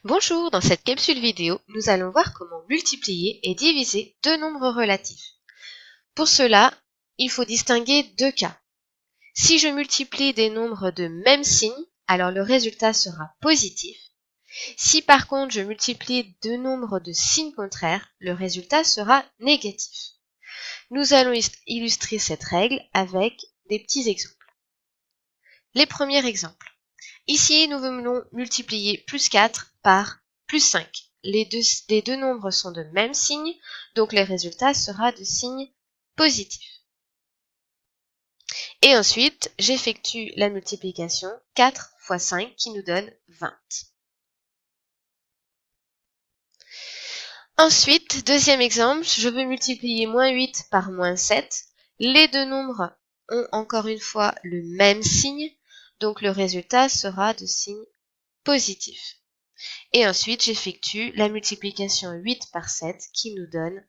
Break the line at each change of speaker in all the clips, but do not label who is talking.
Bonjour, dans cette capsule vidéo, nous allons voir comment multiplier et diviser deux nombres relatifs. Pour cela, il faut distinguer deux cas. Si je multiplie des nombres de même signe, alors le résultat sera positif. Si par contre je multiplie deux nombres de signes contraires, le résultat sera négatif. Nous allons illustrer cette règle avec des petits exemples. Les premiers exemples. Ici, nous voulons multiplier plus 4 par plus 5. Les deux nombres sont de même signe, donc le résultat sera de signe positif. Et ensuite, j'effectue la multiplication 4 fois 5 qui nous donne 20. Ensuite, deuxième exemple, je veux multiplier moins 8 par moins 7. Les deux nombres ont encore une fois le même signe, donc le résultat sera de signe positif. Et ensuite, j'effectue la multiplication 8 par 7 qui nous donne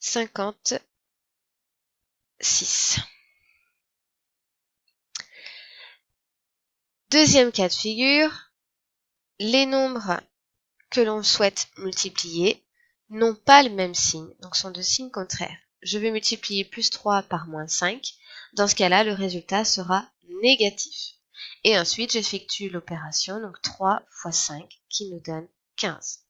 56. Deuxième cas de figure, les nombres que l'on souhaite multiplier n'ont pas le même signe, donc sont de signes contraires. Je vais multiplier plus 3 par moins 5. Dans ce cas-là, le résultat sera négatif. Et ensuite, j'effectue l'opération, donc 3 fois 5, qui nous donne 15.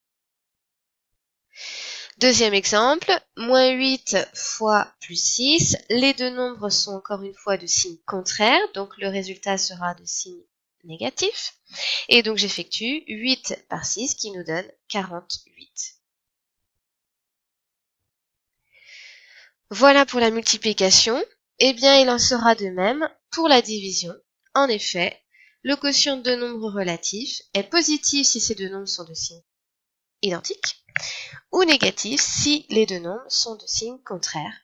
Deuxième exemple, moins 8 fois plus 6. Les deux nombres sont encore une fois de signe contraire, donc le résultat sera de signe négatif. Et donc j'effectue 8 par 6 qui nous donne 48. Voilà pour la multiplication. Eh bien, il en sera de même pour la division. En effet, le quotient de deux nombres relatifs est positif si ces deux nombres sont de signes identiques, ou négatif si les deux nombres sont de signes contraires.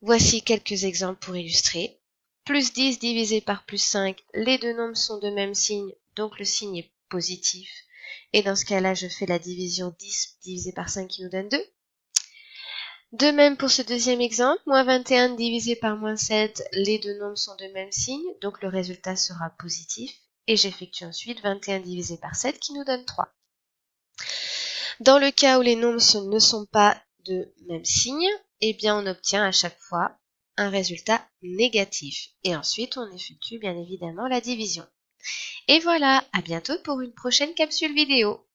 Voici quelques exemples pour illustrer. Plus 10 divisé par plus 5, les deux nombres sont de même signe, donc le signe est positif. Et dans ce cas-là, je fais la division 10 divisé par 5 qui nous donne 2. De même pour ce deuxième exemple, moins 21 divisé par moins 7, les deux nombres sont de même signe, donc le résultat sera positif. Et j'effectue ensuite 21 divisé par 7 qui nous donne 3. Dans le cas où les nombres ne sont pas de même signe, eh bien on obtient à chaque fois un résultat négatif. Et ensuite on effectue bien évidemment la division. Et voilà, à bientôt pour une prochaine capsule vidéo.